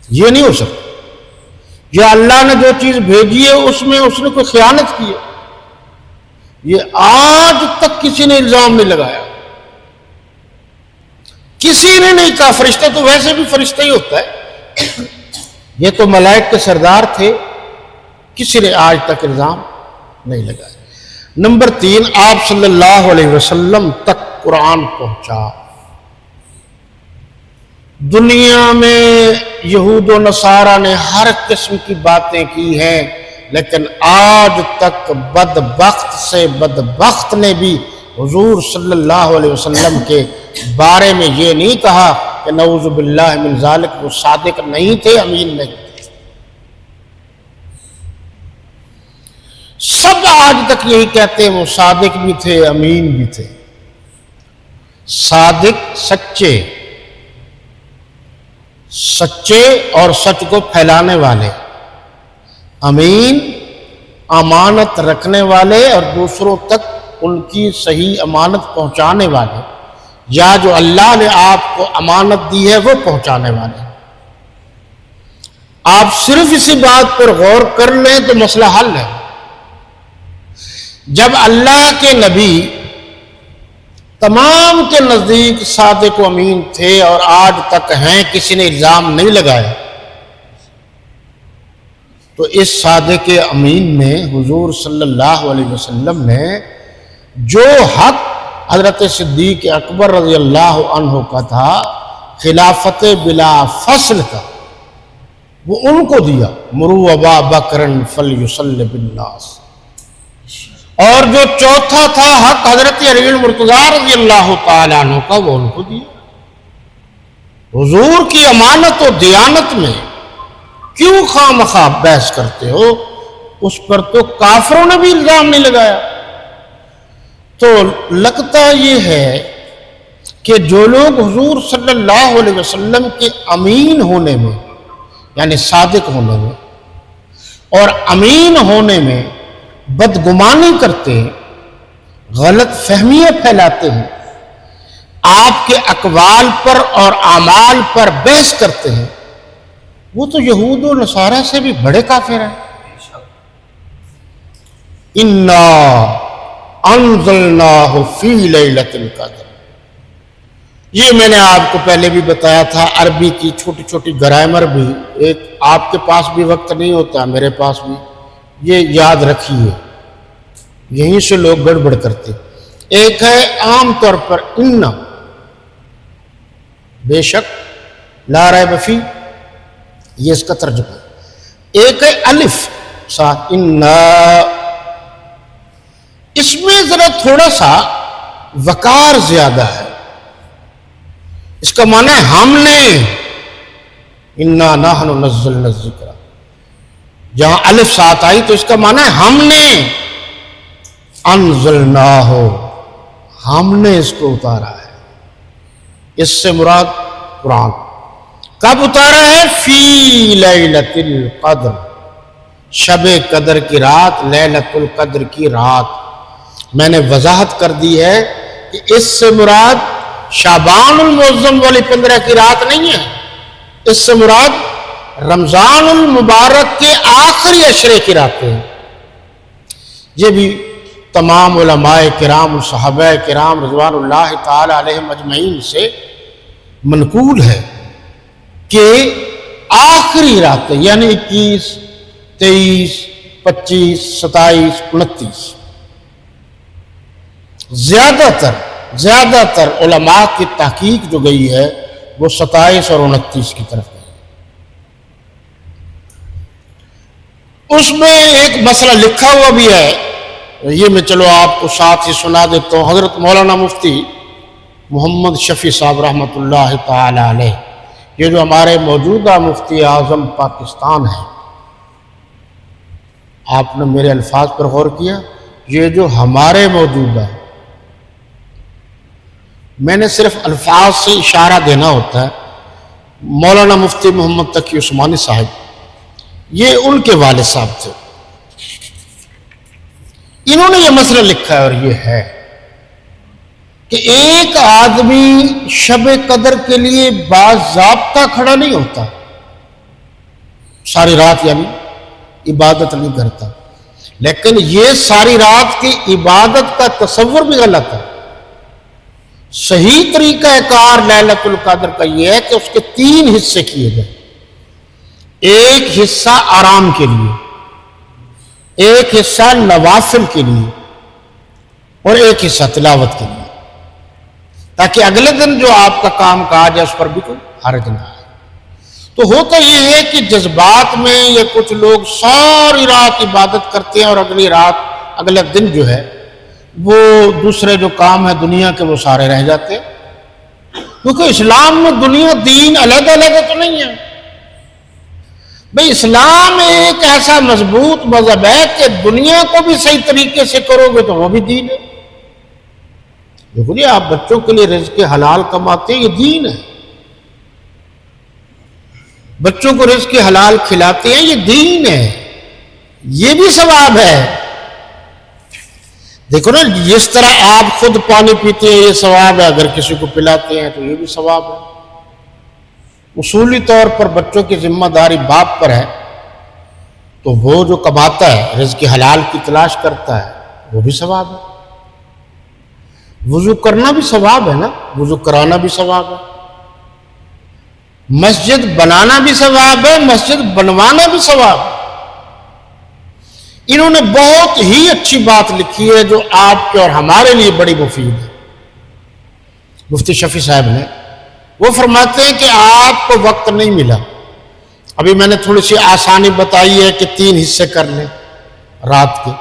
یہ نہیں ہو سکتا. یا اللہ نے جو چیز بھیجی ہے اس میں اس نے کوئی خیانت کی ہے. یہ آج تک کسی نے الزام نہیں لگایا, کسی نے نہیں کہا. فرشتہ تو ویسے بھی فرشتہ ہی ہوتا ہے, یہ تو ملائک کے سردار تھے, کسی نے آج تک الزام نہیں لگایا. نمبر 3, آپ صلی اللہ علیہ وسلم تک قرآن پہنچا. دنیا میں یہود و نصارہ نے ہر قسم کی باتیں کی ہیں, لیکن آج تک بدبخت سے بدبخت نے بھی حضور صلی اللہ علیہ وسلم کے بارے میں یہ نہیں کہا کہ نعوذ باللہ من ذالک وہ صادق نہیں تھے, امین نہیں تھے. سب آج تک یہی کہتے ہیں وہ صادق بھی تھے, امین بھی تھے. صادق سچے, سچے اور سچ کو پھیلانے والے. امین امانت رکھنے والے اور دوسروں تک ان کی صحیح امانت پہنچانے والے, یا جو اللہ نے آپ کو امانت دی ہے وہ پہنچانے والے. آپ صرف اسی بات پر غور کر لیں تو مسئلہ حل ہے. جب اللہ کے نبی تمام کے نزدیک صادق و امین تھے اور آج تک ہیں, کسی نے الزام نہیں لگایا, تو اس صادق امین میں حضور صلی اللہ علیہ وسلم نے جو حق حضرت صدیق اکبر رضی اللہ عنہ کا تھا, خلافت بلا فصل کا, وہ ان کو دیا. مرو ابا بکر فلیصلی بالناس. اور جو چوتھا تھا حق حضرت علی المرتضیٰ رضی اللہ تعالیٰ عنہ کا, وہ ان کو دیا. حضور کی امانت و دیانت میں کیوں خواہ مخواہ بحث کرتے ہو؟ اس پر تو کافروں نے بھی الزام نہیں لگایا. تو لگتا یہ ہے کہ جو لوگ حضور صلی اللہ علیہ وسلم کے امین ہونے میں, یعنی صادق ہونے میں اور امین ہونے میں بدگمانی کرتے ہیں, غلط فہمیاں پھیلاتے ہیں, آپ کے اقوال پر اور اعمال پر بحث کرتے ہیں, وہ تو یہود و نصارہ سے بھی بڑے کافر ہیں. انا انزلناہ فی لیلۃ القدر. یہ میں نے آپ کو پہلے بھی بتایا تھا, عربی کی چھوٹی چھوٹی گرامر بھی, ایک آپ کے پاس بھی وقت نہیں ہوتا, میرے پاس بھی, یہ یاد رکھیے, یہیں سے لوگ گڑبڑ کرتے. ایک ہے عام طور پر ان, بے شک, لا ریب فی, یہ اس کا ترجمہ. ایک ہے الف ساتھ ان, اس میں ذرا تھوڑا سا وقار زیادہ ہے. اس کا معنی ہے ہم نے, انا نحن نزلنا الذکر. جہاں الف ساتھ آئی تو اس کا معنی ہے ہم نے, انزلناہ, ہم نے اس کو اتارا ہے. اس سے مراد قرآن. کب اتارا ہے؟ فی لیلۃ القدر, شب قدر کی رات, لیلۃ القدر کی رات. میں نے وضاحت کر دی ہے کہ اس سے مراد شعبان المعظم والی 15 کی رات نہیں ہے, اس سے مراد رمضان المبارک کے آخری عشرے کی راتیں ہیں. یہ بھی تمام علماء کرام, صحابہ کرام رضوان اللہ تعالی علیہم اجمعین سے منقول ہے کہ آخری راتیں, یعنی 21, 23, 25, 27, 29, زیادہ تر علماء کی تحقیق جو گئی ہے وہ 27 اور 29 کی طرف گئی. اس میں ایک مسئلہ لکھا ہوا بھی ہے, یہ میں چلو آپ کو ساتھ ہی سنا دیتا ہوں. حضرت مولانا مفتی محمد شفیع صاحب رحمۃ اللہ تعالی علیہ, یہ جو ہمارے موجودہ مفتی اعظم پاکستان ہیں, آپ نے میرے الفاظ پر غور کیا؟ یہ جو ہمارے موجودہ, میں نے صرف الفاظ سے اشارہ دینا ہوتا ہے. مولانا مفتی محمد تقی عثمانی صاحب, یہ ان کے والد صاحب تھے, انہوں نے یہ مسئلہ لکھا ہے, اور یہ ہے کہ ایک آدمی شب قدر کے لیے باضابطہ کھڑا نہیں ہوتا. ساری رات یعنی عبادت نہیں کرتا، لیکن یہ ساری رات کی عبادت کا تصور بھی غلط ہے۔ صحیح طریقہ کار لیلۃ القدر کا یہ ہے کہ اس کے 3 حصے کیے گئے، ایک حصہ آرام کے لیے، ایک حصہ نوافل کے لیے، اور ایک حصہ تلاوت کے لیے، تاکہ اگلے دن جو آپ کا کام کاج ہے اس پر بھی کوئی حرج نہ آئے۔ تو ہوتا یہ ہے کہ جذبات میں یہ کچھ لوگ ساری رات عبادت کرتے ہیں اور اگلے دن جو ہے وہ دوسرے جو کام ہے دنیا کے وہ سارے رہ جاتے ہیں، کیونکہ اسلام میں دنیا دین علیحدہ علیحدہ تو نہیں ہے بھئی۔ اسلام ایک ایسا مضبوط مذہب ہے کہ دنیا کو بھی صحیح طریقے سے کرو گے تو وہ بھی دین ہے۔ دیکھو جی، آپ بچوں کے لیے رزق حلال کماتے ہیں، یہ دین ہے۔ بچوں کو رزق حلال کھلاتے ہیں، یہ دین ہے، یہ بھی ثواب ہے۔ دیکھو نا، جس طرح آپ خود پانی پیتے ہیں یہ ثواب ہے، اگر کسی کو پلاتے ہیں تو یہ بھی ثواب ہے۔ اصولی طور پر بچوں کی ذمہ داری باپ پر ہے، تو وہ جو کماتا ہے رزق حلال کی تلاش کرتا ہے وہ بھی ثواب ہے۔ وضو کرنا بھی ثواب ہے نا، وضو کرانا بھی ثواب ہے، مسجد بنانا بھی ثواب ہے، مسجد بنوانا بھی ثواب ہے۔ انہوں نے بہت ہی اچھی بات لکھی ہے جو آپ کے اور ہمارے لیے بڑی مفید ہے۔ مفتی شفیع صاحب نے وہ فرماتے ہیں کہ آپ کو وقت نہیں ملا، ابھی میں نے تھوڑی سی آسانی بتائی ہے کہ 3 حصے کر لیں رات کے،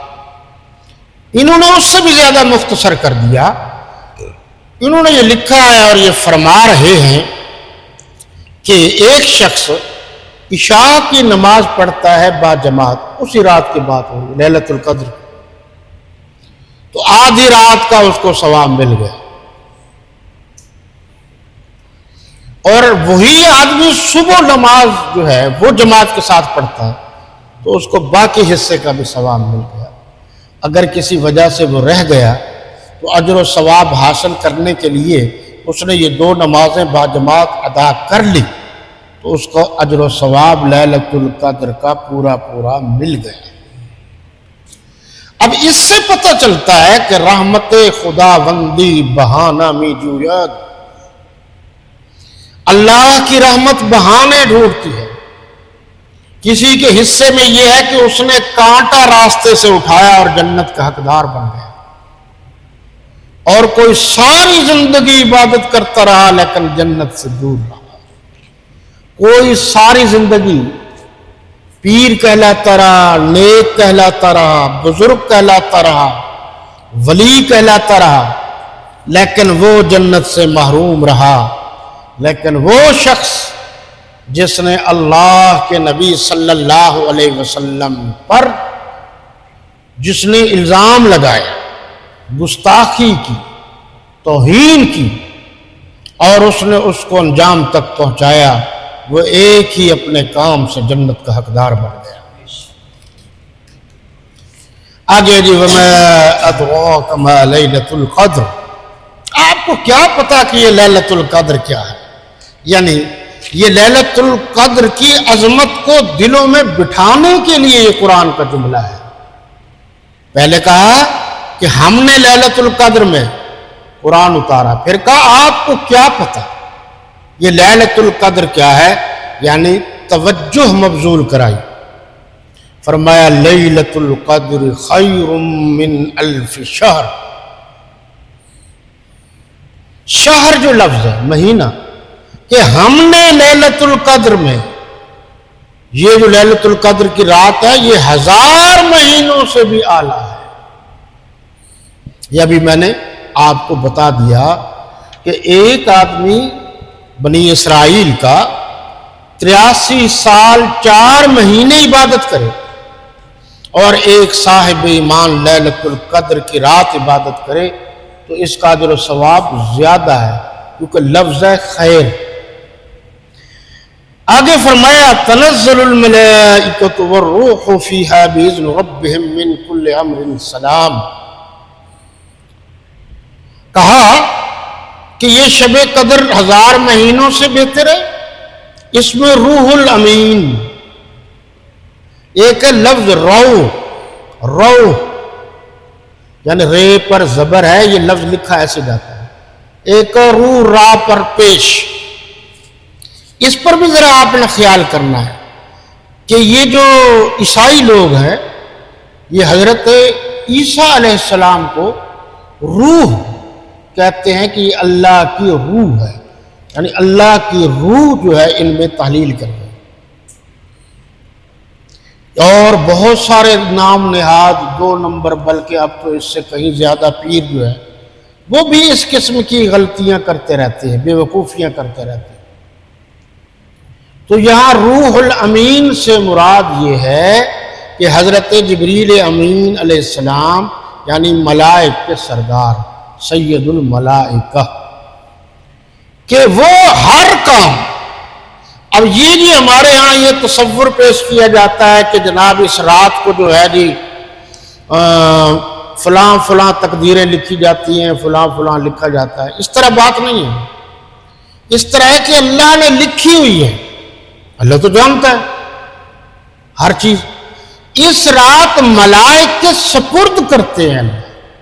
انہوں نے اس سے بھی زیادہ مختصر کر دیا۔ انہوں نے یہ لکھا ہے اور یہ فرما رہے ہیں کہ ایک شخص عشاء کی نماز پڑھتا ہے با جماعت، اسی رات کی بات ہوگی لیلۃ القدر، تو آدھی رات کا اس کو ثواب مل گیا، اور وہی آدمی صبح نماز جو ہے وہ جماعت کے ساتھ پڑھتا ہے تو اس کو باقی حصے کا بھی ثواب مل گیا۔ اگر کسی وجہ سے وہ رہ گیا تو اجر و ثواب حاصل کرنے کے لیے اس نے یہ 2 نمازیں با جماعت ادا کر لی تو اس کو اجر و ثواب لیلۃ القدر کا پورا مل گیا۔ اب اس سے پتہ چلتا ہے کہ رحمت خداوندی بہانہ می جوید، اللہ کی رحمت بہانے ڈھونڈتی ہے۔ کسی کے حصے میں یہ ہے کہ اس نے کانٹا راستے سے اٹھایا اور جنت کا حقدار بن گیا، اور کوئی ساری زندگی عبادت کرتا رہا لیکن جنت سے دور رہا۔ کوئی ساری زندگی پیر کہلاتا رہا، نیک کہلاتا رہا، بزرگ کہلاتا رہا، ولی کہلاتا رہا، لیکن وہ جنت سے محروم رہا۔ لیکن وہ شخص جس نے اللہ کے نبی صلی اللہ علیہ وسلم پر جس نے الزام لگایا، گستاخی کی، توہین کی، اور اس نے اس کو انجام تک پہنچایا، وہ ایک ہی اپنے کام سے جنت کا حقدار بن گیا۔ آگے جی وَمَا أَدْرَاكَ مَا لَيْلَةُ الْقَدْرِ، آپ کو کیا پتا کہ یہ لیلۃ القدر کیا ہے؟ یعنی یہ لیلۃ القدر کی عظمت کو دلوں میں بٹھانے کے لیے یہ قرآن کا جملہ ہے۔ پہلے کہا کہ ہم نے لیلۃ القدر میں قرآن اتارا، پھر کہا آپ کو کیا پتا یہ لیلۃ القدر کیا ہے، یعنی توجہ مبذول کرائی۔ فرمایا لیلۃ القدر خیر من الف شہر، شہر جو لفظ ہے مہینہ، کہ ہم نے لیلۃ القدر میں، یہ جو لیلۃ القدر کی رات ہے یہ 1000 مہینوں سے بھی اعلیٰ ہے۔ یہ ابھی میں نے آپ کو بتا دیا کہ ایک آدمی بنی اسرائیل کا 83 سال 4 مہینے عبادت کرے اور ایک صاحب ایمان لیلۃ القدر کی رات عبادت کرے تو اس کا اجر و ثواب زیادہ ہے، کیونکہ لفظ ہے خیر۔ آگے فرمایا تنزل الملائکۃ والروح فیہا بإذن ربہم من کل امر سلام، کہا کہ یہ شب قدر 1000 مہینوں سے بہتر ہے، اس میں روح الامین ایک ہے لفظ رو، رو یعنی رے پر زبر ہے، یہ لفظ لکھا ایسے جاتا ہے. ایک رو را پر پیش. اس پر بھی ذرا آپ نے خیال کرنا ہے کہ یہ جو عیسائی لوگ ہیں یہ حضرت عیسیٰ علیہ السلام کو روح کہتے ہیں کہ یہ اللہ کی روح ہے، یعنی اللہ کی روح جو ہے ان میں تحلیل کر رہے ہیں. اور بہت سارے نام نہاد 2 نمبر بلکہ اب تو اس سے کہیں زیادہ پیر جو ہے وہ بھی اس قسم کی غلطیاں کرتے رہتے ہیں، بے وقوفیاں کرتے رہتے ہیں. تو یہاں روح الامین سے مراد یہ ہے کہ حضرت جبریل امین علیہ السلام یعنی ملائک کے سردار سید الملائکہ کہ وہ ہر کام. اب یہ جی ہمارے ہاں یہ تصور پیش کیا جاتا ہے کہ جناب اس رات کو جو ہے جی فلاں فلاں تقدیریں لکھی جاتی ہیں، فلاں فلاں لکھا جاتا ہے. اس طرح بات نہیں ہے. اس طرح ہے کہ اللہ نے لکھی ہوئی ہے، اللہ تو جانتا ہے ہر چیز. اس رات ملائکہ سپرد کرتے ہیں اللہ.